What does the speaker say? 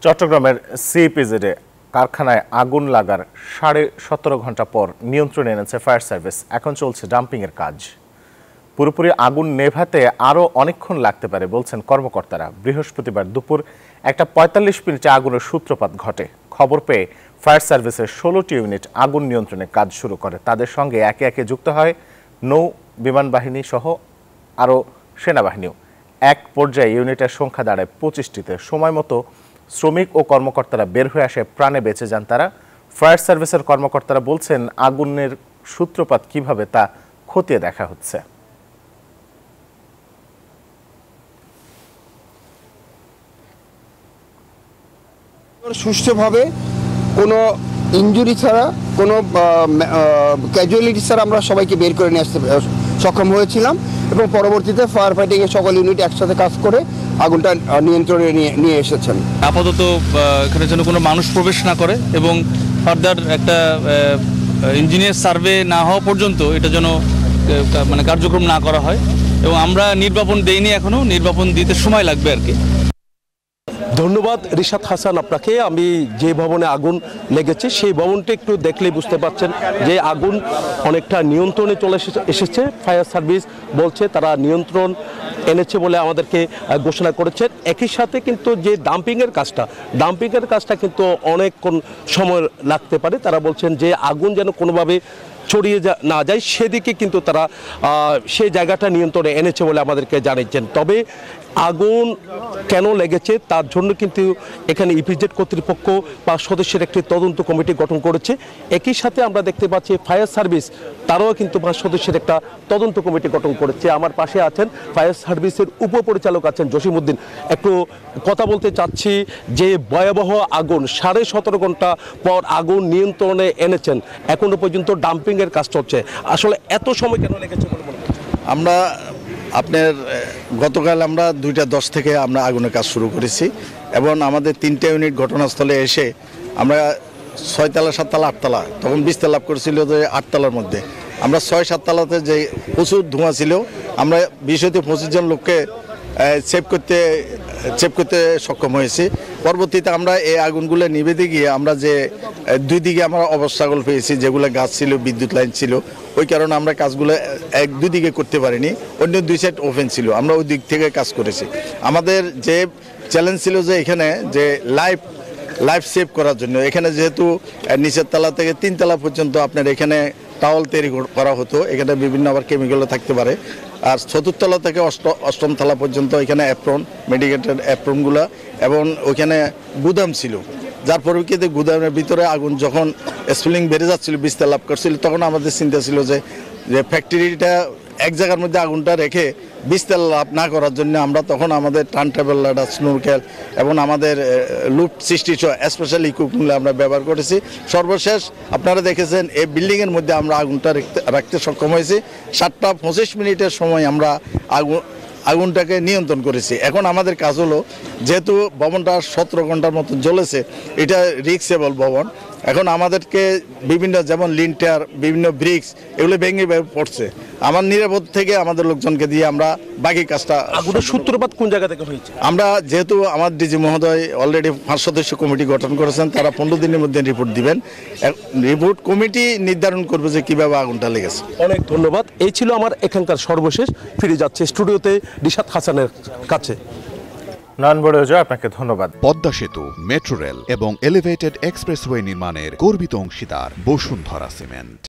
চট্টগ্রামের সিইপিজেডে কারখানায় আগুন লাগার 17.5 ঘন্টা পর নিয়ন্ত্রণে এনেছে ফায়ার সার্ভিস। এখন চলছে ডাম্পিংয়ের কাজ। পুরোপুরি আগুন নেভাতে আরও অনেকক্ষণ লাগতে পারে বলছেন কর্মকর্তারা। বৃহস্পতিবার দুপুর 1:45 আগুনের সূত্রপাত ঘটে। খবর পেয়ে ফায়ার সার্ভিসের 16টি ইউনিট আগুন নিয়ন্ত্রণে কাজ শুরু করে। তাদের সঙ্গে একে একে যুক্ত হয় নৌ বিমান বাহিনী সহ আরও সেনাবাহিনীও। এক পর্যায়ে ইউনিটের সংখ্যা দাঁড়ায় 25টিতে। সময় মতো শ্রমিক ও কর্মকর্তারা বের হয়ে আসে, প্রাণে বেঁচে যান তারা। ফায়ার সার্ভিসের কর্মকর্তারা বলছেন আগুনের সূত্রপাত কিভাবে তা খতিয়ে দেখা হচ্ছে। সুষ্ঠুভাবে কোনো ইনজুরি ছাড়া, কোনো ক্যাজুয়ালিটি ছাড়া আমরা সবাইকে বের করে নিয়ে আসতে সক্ষম হয়েছিলাম এবং পরবর্তীতে ফায়ার ফাইটিংয়ের সকল ইউনিট একসাথে কাজ করে আগুনটা নিয়ন্ত্রণে নিয়ে এসেছেন। আপাতত এখানে যেন কোনো মানুষ প্রবেশ না করে এবং ফার্দার একটা ইঞ্জিনিয়ার সার্ভে না হওয়া পর্যন্ত এটা যেন মানে কার্যক্রম না করা হয়। এবং আমরা নির্বাপন দেইনি, এখনও নির্বাপন দিতে সময় লাগবে আর কি। ধন্যবাদ রিশাদ হাসান আপনাকে। আমি যে ভবনে আগুন লেগেছে সেই ভবনটা একটু দেখলেই বুঝতে পারছেন যে আগুন অনেকটা নিয়ন্ত্রণে চলে এসেছে। ফায়ার সার্ভিস বলছে তারা নিয়ন্ত্রণ এনেছে বলে আমাদেরকে ঘোষণা করেছেন। একই সাথে কিন্তু যে ডাম্পিংয়ের কাজটা কিন্তু অনেকক্ষণ সময় লাগতে পারে। তারা বলছেন যে আগুন যেন কোনোভাবে ছড়িয়ে না যায় সেদিকে কিন্তু তারা সেই জায়গাটা নিয়ন্ত্রণে এনেছে বলে আমাদেরকে জানিয়েছেন। তবে আগুন কেন লেগেছে তার জন্য কিন্তু এখানে ইপিজেড কর্তৃপক্ষ 5 সদস্যের একটি তদন্ত কমিটি গঠন করেছে। একই সাথে আমরা দেখতে পাচ্ছি ফায়ার সার্ভিস তারাও কিন্তু 5 সদস্যের একটা তদন্ত কমিটি গঠন করেছে। আমার পাশে আছেন ফায়ার সার্ভিসের উপপরিচালক আছেন জসিমউদ্দিন। একটু কথা বলতে চাচ্ছি যে ভয়াবহ আগুন 17.5 ঘন্টা পর আগুন নিয়ন্ত্রণে এনেছেন, এখনো পর্যন্ত ডাম্পিংয়ের কাজ চলছে। আসলে এত সময় কেন লেগেছে বলে মনে হচ্ছে? আমরা আপনার গতকাল আমরা 2:10 থেকে আমরা আগুনের কাজ শুরু করেছি এবং আমাদের 3টে ইউনিট ঘটনাস্থলে এসে আমরা 6 তলা 7 তলা 8 তলা তখন 20 তলা করেছিল যে 8 তলার মধ্যে আমরা 6-7 তলাতে যে প্রচুর ধোঁয়া ছিল আমরা 20-25 জন লোককে সেভ করতে সক্ষম হয়েছি। পরবর্তীতে আমরা এই আগুনগুলো নিভেতে গিয়ে আমরা যে দুই দিকে আমরা অবস্থাগুলো পেয়েছি, যেগুলো গাছ ছিল, বিদ্যুৎ লাইন ছিল, ওই কারণে আমরা কাজগুলো দুই দিকে করতে পারিনি। অন্য 2 সাইড ওপেন ছিল, আমরা ওই দিক থেকে কাজ করেছি। আমাদের যে চ্যালেঞ্জ ছিল যে এখানে যে লাইফ সেভ করার জন্য এখানে যেহেতু নিচের তলা থেকে 3 তলা পর্যন্ত আপনার এখানে টাওয়াল তৈরি করা হতো, এখানে বিভিন্ন আবার কেমিক্যালও থাকতে পারে। আর 4th তলা থেকে 8ম তলা পর্যন্ত এখানে অ্যাপ্রন, মেডিকেটেড অ্যাপ্রনগুলো এবং ওইখানে গুদাম ছিল, যার পরিপ্রেক্ষিতে গুদামের ভিতরে আগুন যখন স্পিলিং বেড়ে যাচ্ছিল, বিস্তার লাভ করছিল, তখন আমাদের চিন্তা ছিল যে ফ্যাক্টরিটা এক জায়গার মধ্যে আগুনটা রেখে বিস্তার লাভ না করার জন্য আমরা তখন আমাদের টার্ন টেবল লাডার, স্নোরকেল এবং আমাদের লুট সৃষ্টি স্পেশাল ইকুইপমেন্ট আমরা ব্যবহার করেছি। সর্বশেষ আপনারা দেখেছেন এই বিল্ডিংয়ের মধ্যে আমরা আগুনটা রাখতে সক্ষম হয়েছি। 7:25 সময় আমরা আগুনটাকে নিয়ন্ত্রণ করেছি। এখন আমাদের কাজ হলো, যেহেতু ভবনটা 17 ঘন্টার মতো জ্বলেছে, এটা রিস্কেবল ভবন, এখন আমাদেরকে বিভিন্ন যেমন লিন্টার, বিভিন্ন ব্রিক্স এগুলো ভেঙে পড়ছে। আমার নিরাপদ থেকে আমাদের লোকজনকে দিয়ে আমরা বাকি কাজটা। আগুনের সূত্রপাত কোন জায়গা থেকে হয়েছে? আমরা যেহেতু আমার ডিজি মহোদয় অলরেডি 5 সদস্য কমিটি গঠন করেছেন, তারা 15 দিনের মধ্যে রিপোর্ট দিবেন। রিপোর্ট কমিটি নির্ধারণ করবে যে কিভাবে আগুনটা লেগেছে। অনেক ধন্যবাদ। এই ছিল আমার এখানকার সর্বশেষ। ফিরে যাচ্ছে স্টুডিওতে রিশাদ হাসানের কাছে। আপনাকে ধন্যবাদ। পদ্মা সেতু, মেট্রো রেল এবং এলিভেটেড এক্সপ্রেসওয়ে নির্মাণের গর্বিত অংশীদার বসুন্ধরা সিমেন্ট।